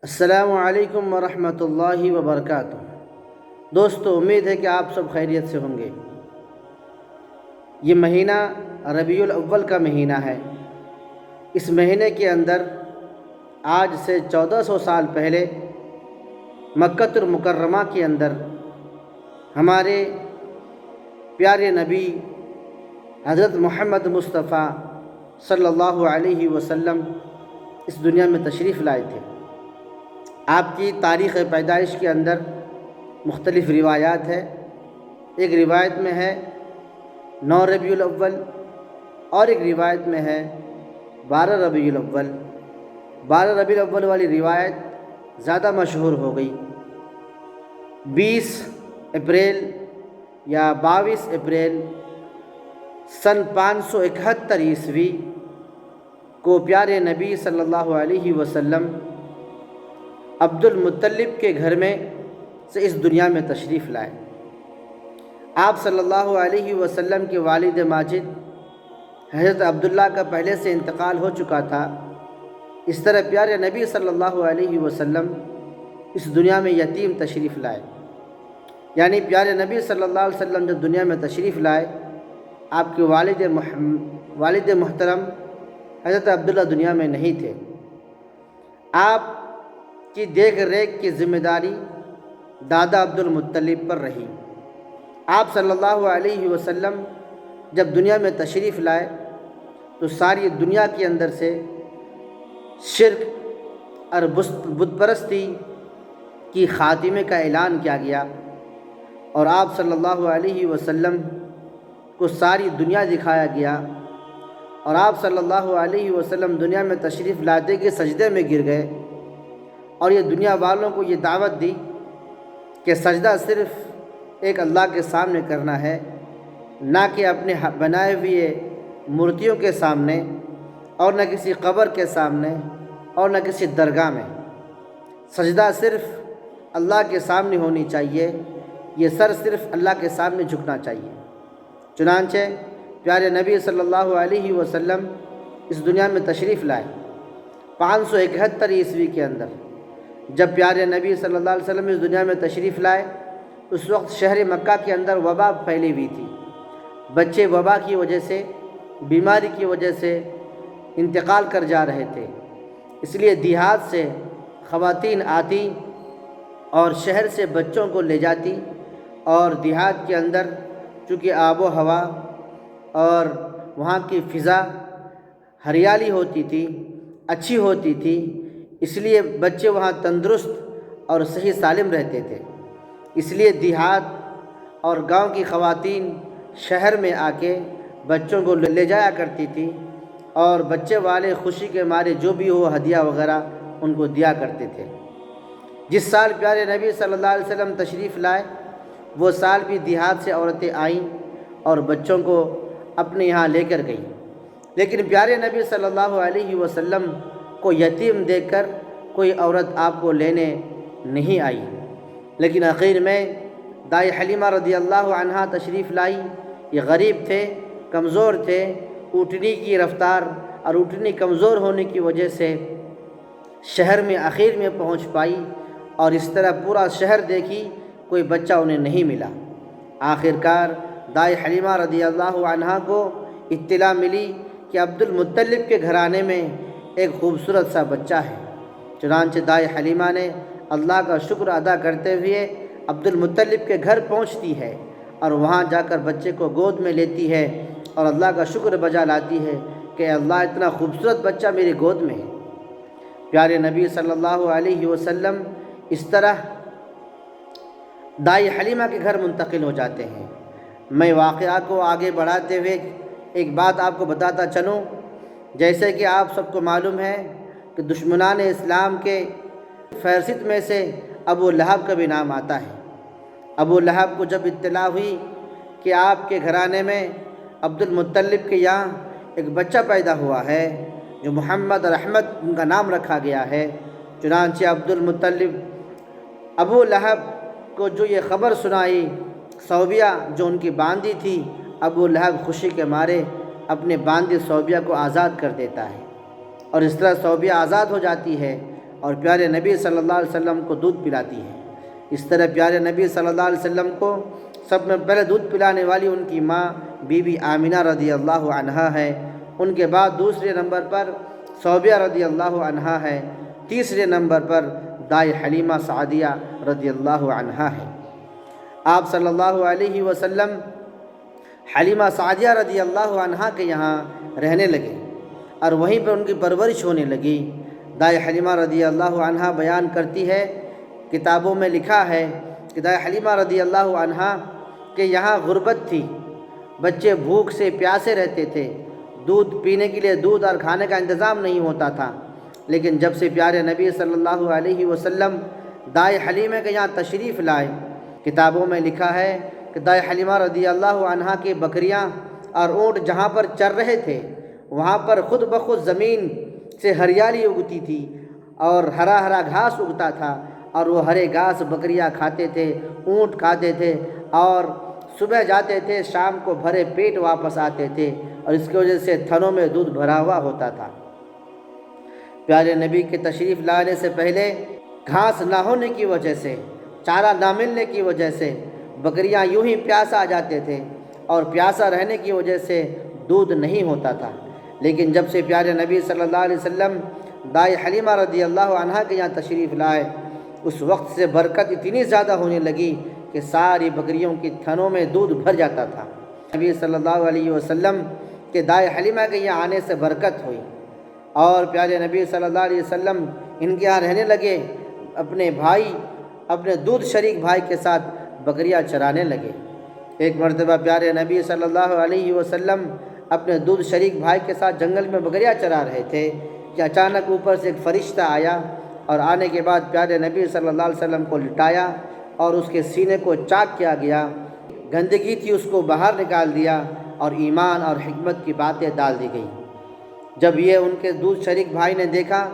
السلام علیکم ورحمۃ اللہ وبرکاتہ۔ دوستو، امید ہے کہ آپ سب خیریت سے ہوں گے۔ یہ مہینہ ربیع الاول کا مہینہ ہے۔ اس مہینے کے اندر آج سے 1400 سال پہلے مکہ المکرمہ کے اندر ہمارے پیارے نبی حضرت محمد مصطفیٰ صلی اللہ علیہ وسلم اس دنیا میں تشریف لائے تھے۔ آپ کی تاریخ پیدائش کے اندر مختلف روایات ہے۔ ایک روایت میں ہے 9 ربیع الاول اور ایک روایت میں ہے 12 ربیع الاول۔ 12 ربیع الاول والی روایت زیادہ مشہور ہو گئی۔ 20 اپریل یا 22 اپریل سن 571 عیسوی کو پیارے نبی صلی اللہ علیہ وسلم عبد المطلب کے گھر میں سے اس دنیا میں تشریف لائے۔ آپ صلی اللہ علیہ وسلم کے والد ماجد حضرت عبداللہ کا پہلے سے انتقال ہو چکا تھا۔ اس طرح پیارے نبی صلی اللہ علیہ وسلم اس دنیا میں یتیم تشریف لائے، یعنی پیارے نبی صلی اللہ علیہ وسلم جب دنیا میں تشریف لائے، آپ کے والد محترم حضرت عبداللہ دنیا میں نہیں تھے۔ آپ کی دیکھ ریکھ کی ذمہ داری دادا عبد المطلب پر رہی۔ آپ صلی اللہ علیہ وسلم جب دنیا میں تشریف لائے تو ساری دنیا کے اندر سے شرک اور بت پرستی کی خاتمے کا اعلان کیا گیا، اور آپ صلی اللہ علیہ وسلم کو ساری دنیا دکھایا گیا، اور آپ صلی اللہ علیہ وسلم دنیا میں تشریف لاتے کے سجدے میں گر گئے، اور یہ دنیا والوں کو یہ دعوت دی کہ سجدہ صرف ایک اللہ کے سامنے کرنا ہے، نہ کہ اپنے بنائے ہوئے مورتیوں کے سامنے، اور نہ کسی قبر کے سامنے، اور نہ کسی درگاہ میں۔ سجدہ صرف اللہ کے سامنے ہونی چاہیے، یہ سر صرف اللہ کے سامنے جھکنا چاہیے۔ چنانچہ پیارے نبی صلی اللہ علیہ وسلم اس دنیا میں تشریف لائے 571 عیسوی کے اندر۔ جب پیارے نبی صلی اللہ علیہ وسلم اس دنیا میں تشریف لائے، اس وقت شہر مکہ کے اندر وبا پھیلی ہوئی تھی۔ بچے وبا کی وجہ سے، بیماری کی وجہ سے انتقال کر جا رہے تھے، اس لیے دیہات سے خواتین آتی اور شہر سے بچوں کو لے جاتی، اور دیہات کے اندر چونکہ آب و ہوا اور وہاں کی فضا ہریالی ہوتی تھی، اچھی ہوتی تھی، اس لیے بچے وہاں تندرست اور صحیح سالم رہتے تھے۔ اس لیے دیہات اور گاؤں کی خواتین شہر میں آ کے بچوں کو لے جایا کرتی تھی، اور بچے والے خوشی کے مارے جو بھی ہو ہدیہ وغیرہ ان کو دیا کرتے تھے۔ جس سال پیارے نبی صلی اللہ علیہ وسلم تشریف لائے، وہ سال بھی دیہات سے عورتیں آئیں اور بچوں کو اپنے یہاں لے کر گئیں، لیکن پیارے نبی صلی اللہ علیہ وسلم کو یتیم دیکھ کر کوئی عورت آپ کو لینے نہیں آئی، لیکن آخر میں دائی حلیمہ رضی اللہ عنہا تشریف لائی۔ یہ غریب تھے، کمزور تھے، اونٹنی کی رفتار اور اونٹنی کمزور ہونے کی وجہ سے شہر میں آخر میں پہنچ پائی، اور اس طرح پورا شہر دیکھی، کوئی بچہ انہیں نہیں ملا۔ آخرکار دائی حلیمہ رضی اللہ عنہا کو اطلاع ملی کہ عبد المطلب کے گھرانے میں ایک خوبصورت سا بچہ ہے۔ چنانچہ دائی حلیمہ نے اللہ کا شکر ادا کرتے ہوئے عبد المطلب کے گھر پہنچتی ہے، اور وہاں جا کر بچے کو گود میں لیتی ہے اور اللہ کا شکر بجا لاتی ہے کہ اللہ اتنا خوبصورت بچہ میری گود میں ہے۔ پیارے نبی صلی اللہ علیہ وسلم اس طرح دائی حلیمہ کے گھر منتقل ہو جاتے ہیں۔ میں واقعہ کو آگے بڑھاتے ہوئے ایک بات آپ کو بتاتا چلوں۔ جیسے کہ آپ سب کو معلوم ہے کہ دشمنان اسلام کے فہرست میں سے ابو لہب کا بھی نام آتا ہے۔ ابو لہب کو جب اطلاع ہوئی کہ آپ کے گھرانے میں عبد المطلب کے یہاں ایک بچہ پیدا ہوا ہے جو محمد رحمت ان کا نام رکھا گیا ہے، چنانچہ عبد المطلب ابو لہب کو جو یہ خبر سنائی، صوبیہ جو ان کی باندی تھی، ابو لہب خوشی کے مارے اپنے باندی صوبیہ کو آزاد کر دیتا ہے، اور اس طرح صوبیہ آزاد ہو جاتی ہے، اور پیارے نبی صلی اللہ علیہ وسلم کو دودھ پلاتی ہے۔ اس طرح پیارے نبی صلی اللہ علیہ وسلم کو سب میں پہلے دودھ پلانے والی ان کی ماں بی بی آمنہ رضی اللہ عنہا ہے، ان کے بعد دوسرے نمبر پر صوبیہ رضی اللہ عنہا ہے، تیسرے نمبر پر دائی حلیمہ سعدیہ رضی اللہ عنہا ہے۔ آپ صلی اللہ علیہ وسلم حلیمہ سعدیہ رضی اللہ عنہا کے یہاں رہنے لگے اور وہیں پر ان کی پرورش ہونے لگی۔ دائی حلیمہ رضی اللہ عنہا بیان کرتی ہے، کتابوں میں لکھا ہے کہ دائی حلیمہ رضی اللہ عنہا کے یہاں غربت تھی، بچے بھوک سے پیاسے رہتے تھے، دودھ پینے کے لیے دودھ اور کھانے کا انتظام نہیں ہوتا تھا۔ لیکن جب سے پیارے نبی صلی اللہ علیہ وسلم دائی حلیمہ کے یہاں تشریف لائے، کتابوں میں لکھا ہے کہ دائی حلیمہ رضی اللہ عنہا کی بکریاں اور اونٹ جہاں پر چر رہے تھے وہاں پر خود بخود زمین سے ہریالی اگتی تھی اور ہرا ہرا گھاس اگتا تھا، اور وہ ہرے گھاس بکریاں کھاتے تھے، اونٹ کھاتے تھے، اور صبح جاتے تھے شام کو بھرے پیٹ واپس آتے تھے، اور اس کی وجہ سے تھنوں میں دودھ بھرا ہوا ہوتا تھا۔ پیارے نبی کے تشریف لانے سے پہلے گھاس نہ ہونے کی وجہ سے، چارہ نہ ملنے کی وجہ سے بکریاں یوں ہی پیاسا آ جاتے تھے، اور پیاسا رہنے کی وجہ سے دودھ نہیں ہوتا تھا۔ لیکن جب سے پیارے نبی صلی اللہ علیہ وسلم دائی حلیمہ رضی اللہ عنہا کے یہاں تشریف لائے، اس وقت سے برکت اتنی زیادہ ہونے لگی کہ ساری بکریوں کی تھنوں میں دودھ بھر جاتا تھا۔ نبی صلی اللہ علیہ وسلم کے دائی حلیمہ کے یہاں آنے سے برکت ہوئی، اور پیارے نبی صلی اللہ علیہ وسلم ان کے یہاں رہنے لگے، اپنے دودھ شریک بھائی کے ساتھ بکریاں چرانے لگے۔ ایک مرتبہ پیارے نبی صلی اللہ علیہ وسلم اپنے دودھ شریک بھائی کے ساتھ جنگل میں بکریاں چرا رہے تھے کہ اچانک اوپر سے ایک فرشتہ آیا، اور آنے کے بعد پیارے نبی صلی اللہ علیہ وسلم کو لٹایا اور اس کے سینے کو چاک کیا گیا، گندگی تھی اس کو باہر نکال دیا، اور ایمان اور حکمت کی باتیں ڈال دی گئیں۔ جب یہ ان کے دودھ شریک بھائی نے دیکھا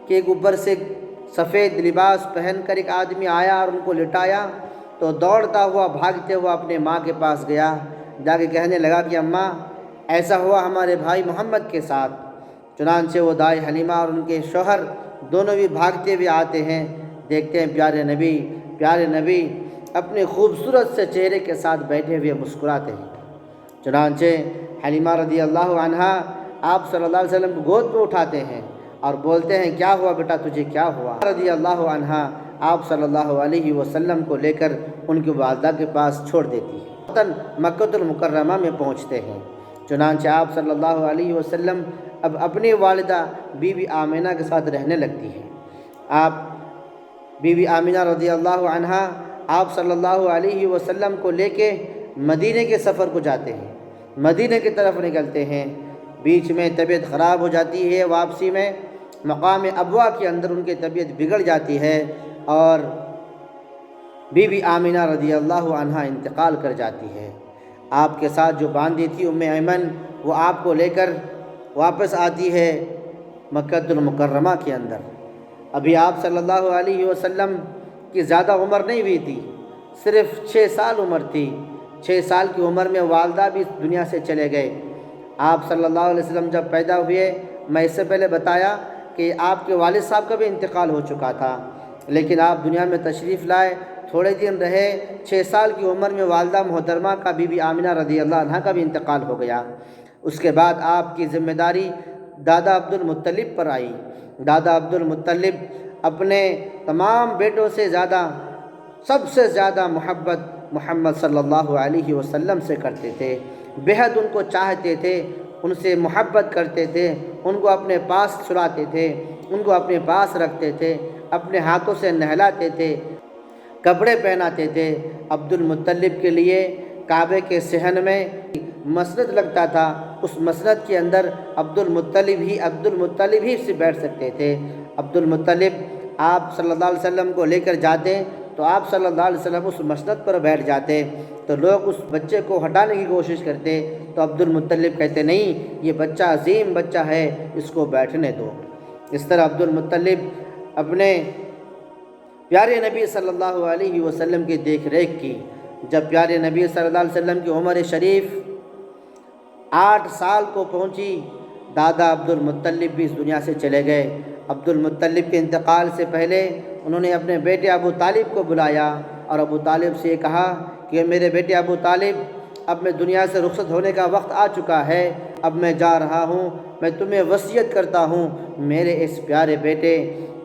کہ ایک اوپر سے سفید لباس پہن کر ایک آدمی آیا اور ان کو لٹایا، تو دوڑتا ہوا بھاگتے ہوا اپنے ماں کے پاس گیا، جا کے کہنے لگا کہ اماں ایسا ہوا ہمارے بھائی محمد کے ساتھ۔ چنانچہ وہ دائی حلیمہ اور ان کے شوہر دونوں بھی بھاگتے ہوئے آتے ہیں، دیکھتے ہیں پیارے نبی اپنے خوبصورت سے چہرے کے ساتھ بیٹھے ہوئے مسکراتے ہیں۔ چنانچہ حلیمہ رضی اللہ عنہا آپ صلی اللہ علیہ وسلم کو گود میں اٹھاتے ہیں اور بولتے ہیں کیا ہوا بیٹا، تجھے کیا ہوا؟ رضی اللہ عنہا آپ صلی اللہ علیہ وسلم کو لے کر ان کی والدہ کے پاس چھوڑ دیتی ہے۔ وطن مکہ المکرمہ میں پہنچتے ہیں۔ چنانچہ آپ صلی اللہ علیہ وسلم اب اپنی والدہ بی بی آمنہ کے ساتھ رہنے لگتی ہے۔ آپ بی بی آمنہ رضی اللہ عنہا آپ صلی اللہ علیہ وسلم کو لے کے مدینے کے سفر کو جاتے ہیں، مدینے کی طرف نکلتے ہیں۔ بیچ میں طبیعت خراب ہو جاتی ہے، واپسی میں مقام ابوا کے اندر ان کی طبیعت بگڑ جاتی ہے، اور بی بی آمنہ رضی اللہ عنہا انتقال کر جاتی ہے۔ آپ کے ساتھ جو باندھی تھی ام ایمن، وہ آپ کو لے کر واپس آتی ہے مکہ المکرمہ کے اندر۔ ابھی آپ صلی اللہ علیہ وسلم کی زیادہ عمر نہیں ہوئی تھی، صرف 6 سال عمر تھی۔ 6 سال کی عمر میں والدہ بھی دنیا سے چلے گئے۔ آپ صلی اللہ علیہ وسلم جب پیدا ہوئے، میں اس سے پہلے بتایا کہ آپ کے والد صاحب کا بھی انتقال ہو چکا تھا، لیکن آپ دنیا میں تشریف لائے، تھوڑے دن رہے، 6 سال کی عمر میں والدہ محترمہ کا بی بی آمنہ رضی اللہ عنہا کا بھی انتقال ہو گیا۔ اس کے بعد آپ کی ذمہ داری دادا عبد المطلب پر آئی۔ دادا عبد المطلب اپنے تمام بیٹوں سے سب سے زیادہ محبت محمد صلی اللہ علیہ وسلم سے کرتے تھے، بہت ان کو چاہتے تھے، ان سے محبت کرتے تھے، ان کو اپنے پاس سلاتے تھے، ان کو اپنے پاس رکھتے تھے، اپنے ہاتھوں سے نہلاتے تھے، کپڑے پہناتے تھے۔ عبد المطلب کے لیے کعبے کے صحن میں مسند لگتا تھا، اس مسند کے اندر عبد المطلب ہی سے بیٹھ سکتے تھے۔ عبد المطلب آپ صلی اللہ علیہ وسلم کو لے کر جاتے تو آپ صلی اللہ علیہ وسلم اس مسند پر بیٹھ جاتے، تو لوگ اس بچے کو ہٹانے کی کوشش کرتے، تو عبد المطلب کہتے نہیں، یہ بچہ عظیم بچہ ہے، اس کو بیٹھنے دو۔ اس طرح عبد المطلب اپنے پیارے نبی صلی اللہ علیہ وسلم کی دیکھ ریکھ کی۔ جب پیارے نبی صلی اللہ علیہ وسلم کی عمر شریف 8 سال کو پہنچی، دادا عبد المطلب بھی اس دنیا سے چلے گئے، عبد المطلب کے انتقال سے پہلے انہوں نے اپنے بیٹے ابو طالب کو بلایا اور ابو طالب سے یہ کہا کہ میرے بیٹے ابو طالب، اب میں دنیا سے رخصت ہونے کا وقت آ چکا ہے، اب میں جا رہا ہوں، میں تمہیں وصیت کرتا ہوں میرے اس پیارے بیٹے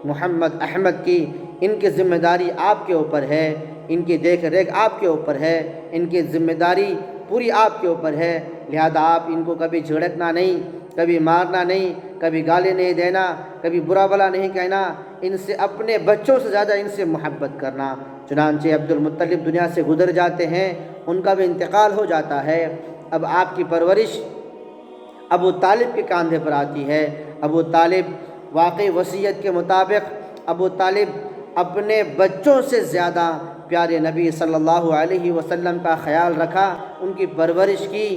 محمد احمد کی، ان کی ذمہ داری آپ کے اوپر ہے، ان کی دیکھ ریکھ آپ کے اوپر ہے، ان کی ذمہ داری پوری آپ کے اوپر ہے، لہذا آپ ان کو کبھی جھڑکنا نہیں، کبھی مارنا نہیں، کبھی گالی نہیں دینا، کبھی برا بھلا نہیں کہنا، ان سے اپنے بچوں سے زیادہ ان سے محبت کرنا۔ چنانچہ عبد المطلب دنیا سے گزر جاتے ہیں، ان کا بھی انتقال ہو جاتا ہے۔ اب آپ کی پرورش ابو طالب کے کاندھے پر آتی ہے۔ ابو طالب واقعی وصیت کے مطابق ابو طالب اپنے بچوں سے زیادہ پیارے نبی صلی اللہ علیہ وسلم کا خیال رکھا، ان کی پرورش کی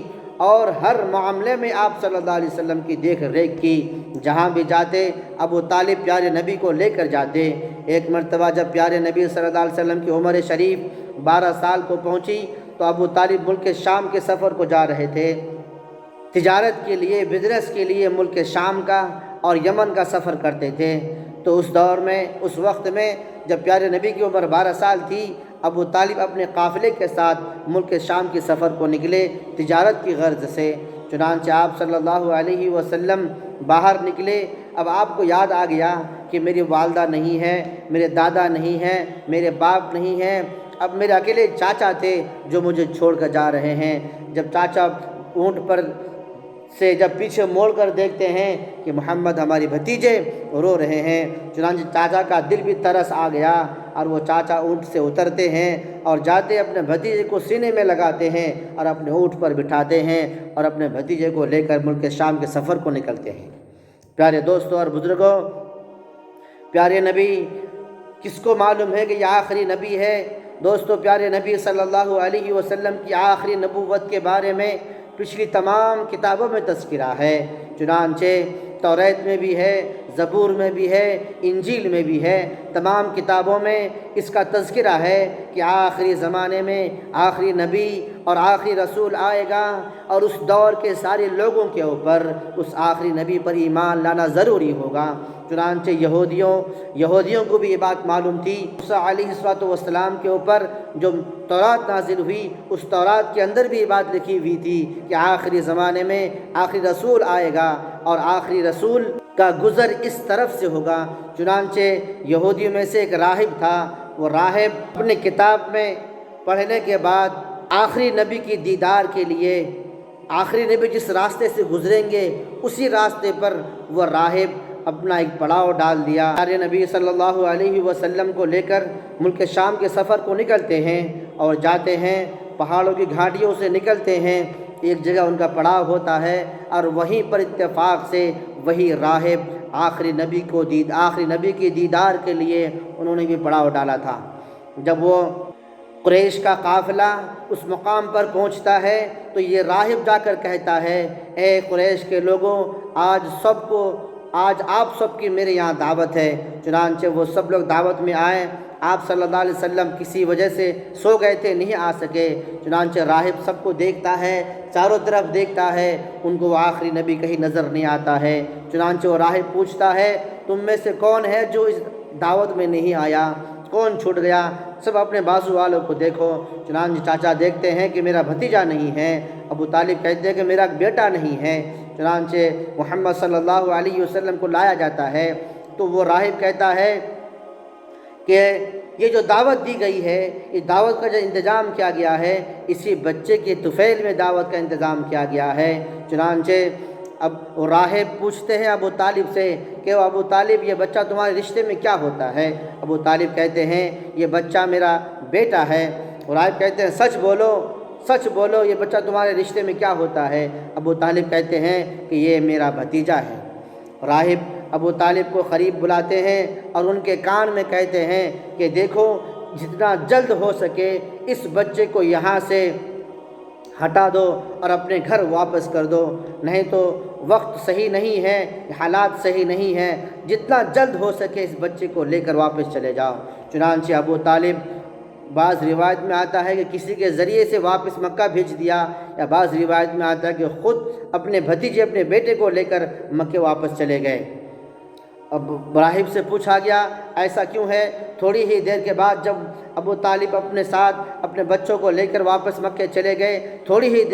اور ہر معاملے میں آپ صلی اللہ علیہ وسلم کی دیکھ ریکھ کی۔ جہاں بھی جاتے ابو طالب پیارے نبی کو لے کر جاتے۔ ایک مرتبہ جب پیارے نبی صلی اللہ علیہ وسلم کی عمر شریف 12 سال کو پہنچی تو ابو طالب ملک شام کے سفر کو جا رہے تھے، تجارت کے لیے، بزنس کے لیے ملک شام کا اور یمن کا سفر کرتے تھے۔ تو اس دور میں، اس وقت میں جب پیارے نبی کی عمر 12 سال تھی، ابو طالب اپنے قافلے کے ساتھ ملک شام کے سفر کو نکلے تجارت کی غرض سے۔ چنانچہ آپ صلی اللہ علیہ وسلم باہر نکلے۔ اب آپ کو یاد آ گیا کہ میری والدہ نہیں ہے، میرے دادا نہیں ہیں، میرے باپ نہیں ہیں، اب میرے اکیلے چاچا تھے جو مجھے چھوڑ کر جا رہے ہیں۔ جب چاچا اونٹ پر سے جب پیچھے موڑ کر دیکھتے ہیں کہ محمد ہماری بھتیجے رو رہے ہیں، چنانچہ چاچا کا دل بھی ترس آ گیا اور وہ چاچا اونٹ سے اترتے ہیں اور جاتے اپنے بھتیجے کو سینے میں لگاتے ہیں اور اپنے اونٹ پر بٹھاتے ہیں اور اپنے بھتیجے کو لے کر ملک شام کے سفر کو نکلتے ہیں۔ پیارے دوستوں اور بزرگوں، پیارے نبی کس کو معلوم ہے کہ یہ آخری نبی ہے؟ دوستو، پیارے نبی صلی اللہ علیہ وسلم کی آخری نبوت کے بارے میں پچھلی تمام کتابوں میں تذکرہ ہے۔ چنانچہ توریت میں بھی ہے، زبور میں بھی ہے، انجیل میں بھی ہے، تمام کتابوں میں اس کا تذکرہ ہے کہ آخری زمانے میں آخری نبی اور آخری رسول آئے گا اور اس دور کے سارے لوگوں کے اوپر اس آخری نبی پر ایمان لانا ضروری ہوگا۔ چنانچہ یہودیوں کو بھی یہ بات معلوم تھی۔ موسیٰ علیہ السلام کے اوپر جو تورات نازل ہوئی، اس تورات کے اندر بھی یہ بات لکھی ہوئی تھی کہ آخری زمانے میں آخری رسول آئے گا اور آخری رسول کا گزر اس طرف سے ہوگا۔ چنانچہ یہودیوں میں سے ایک راہب تھا، وہ راہب اپنے کتاب میں پڑھنے کے بعد آخری نبی کی دیدار کے لیے، آخری نبی جس راستے سے گزریں گے اسی راستے پر وہ راہب اپنا ایک پڑاؤ ڈال دیا۔ پیارے نبی صلی اللہ علیہ وسلم کو لے کر ملک شام کے سفر کو نکلتے ہیں اور جاتے ہیں، پہاڑوں کی گھاٹیوں سے نکلتے ہیں، ایک جگہ ان کا پڑاؤ ہوتا ہے اور وہیں پر اتفاق سے وہی راہب آخری نبی کی دیدار کے لیے انہوں نے بھی پڑاؤ ڈالا تھا۔ جب وہ قریش کا قافلہ اس مقام پر پہنچتا ہے تو یہ راہب جا کر کہتا ہے، اے قریش کے لوگوں، آج آپ سب کی میرے یہاں دعوت ہے۔ چنانچہ وہ سب لوگ دعوت میں آئے۔ آپ صلی اللہ علیہ وسلم کسی وجہ سے سو گئے تھے، نہیں آ سکے۔ چنانچہ راہب سب کو دیکھتا ہے، چاروں طرف دیکھتا ہے، ان کو وہ آخری نبی کہیں نظر نہیں آتا ہے۔ چنانچہ وہ راہب پوچھتا ہے، تم میں سے کون ہے جو اس دعوت میں نہیں آیا؟ کون چھوٹ گیا؟ سب اپنے بازو والوں کو دیکھو۔ چنانچہ چاچا دیکھتے ہیں کہ میرا بھتیجا نہیں ہے، ابو طالب کہتے ہیں کہ میرا بیٹا نہیں ہے۔ چنانچہ محمد صلی اللہ علیہ وسلم کو لایا جاتا ہے تو وہ راہب کہتا ہے کہ یہ جو دعوت دی گئی ہے، اس دعوت کا جو انتظام کیا گیا ہے، اسی بچے کے طفیل میں دعوت کا انتظام کیا گیا ہے۔ چنانچہ اب راہب پوچھتے ہیں ابو طالب سے کہ ابو طالب، یہ بچہ تمہارے رشتے میں کیا ہوتا ہے؟ ابو طالب کہتے ہیں یہ بچہ میرا بیٹا ہے۔ راہب کہتے ہیں سچ بولو، سچ بولو، یہ بچہ تمہارے رشتے میں کیا ہوتا ہے؟ ابو طالب کہتے ہیں کہ یہ میرا بھتیجا ہے۔ راہب ابو طالب کو قریب بلاتے ہیں اور ان کے کان میں کہتے ہیں کہ دیکھو، جتنا جلد ہو سکے اس بچے کو یہاں سے ہٹا دو اور اپنے گھر واپس کر دو، نہیں تو وقت صحیح نہیں ہے، حالات صحیح نہیں ہیں، جتنا جلد ہو سکے اس بچے کو لے کر واپس چلے جاؤ۔ چنانچہ ابو طالب، بعض روایت میں آتا ہے کہ کسی کے ذریعے سے واپس مکہ بھیج دیا، یا بعض روایت میں آتا ہے کہ خود اپنے بھتیجے، اپنے بیٹے کو لے کر مکے واپس چلے گئے۔ اب راہب سے پوچھا گیا ایسا کیوں ہے؟ تھوڑی ہی دیر کے بعد جب ابو طالب اپنے ساتھ اپنے بچوں کو لے کر واپس مکے چلے گئے، تھوڑی ہی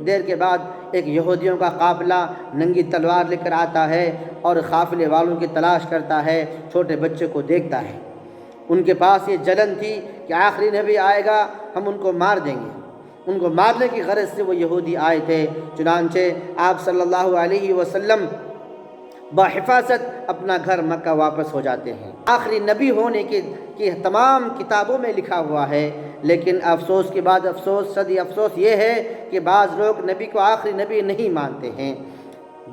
دیر کے بعد ایک یہودیوں کا قافلہ ننگی تلوار لے کر آتا ہے اور قافلے والوں کی تلاش کرتا ہے، چھوٹے بچے کو دیکھتا ہے۔ ان کے پاس یہ جلن تھی کہ آخری نبی آئے گا، ہم ان کو مار دیں گے۔ ان کو مارنے کی غرض سے وہ یہودی آئے تھے۔ چنانچہ آپ صلی اللہ علیہ وسلم بحفاظت اپنا گھر مکہ واپس ہو جاتے ہیں۔ آخری نبی ہونے کی تمام کتابوں میں لکھا ہوا ہے، لیکن افسوس کے بعد افسوس، صدی افسوس یہ ہے کہ بعض لوگ نبی کو آخری نبی نہیں مانتے ہیں۔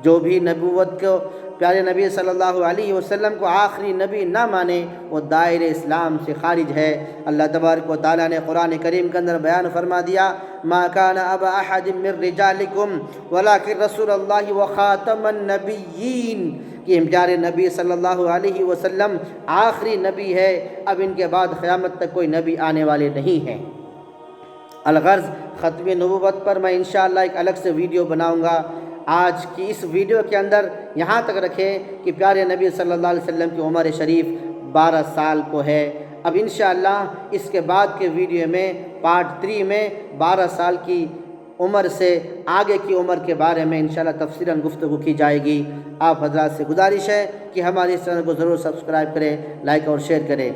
جو بھی نبوت کو، پیارے نبی صلی اللہ علیہ وسلم کو آخری نبی نہ مانے، وہ دائرہ اسلام سے خارج ہے۔ اللہ تبارک و تعالیٰ نے قرآن کریم کے اندر بیان فرما دیا، ما کان ابا احد من رجالکم ولکن رسول اللہ وخاتم النبیین، کہ پیارے نبی صلی اللہ علیہ وسلم آخری نبی ہے، اب ان کے بعد قیامت تک کوئی نبی آنے والے نہیں ہیں۔ الغرض ختم نبوت پر میں انشاءاللہ ایک الگ سے ویڈیو بناؤں گا۔ آج کی اس ویڈیو کے اندر یہاں تک رکھیں کہ پیارے نبی صلی اللہ علیہ وسلم کی عمر شریف 12 سال کو ہے۔ اب انشاءاللہ اس کے بعد کے ویڈیو میں پارٹ 3 میں 12 سال کی عمر سے آگے کی عمر کے بارے میں انشاءاللہ تفصیلاً گفتگو کی جائے گی۔ آپ حضرات سے گزارش ہے کہ ہماری اس چینل کو ضرور سبسکرائب کریں، لائک اور شیئر کریں۔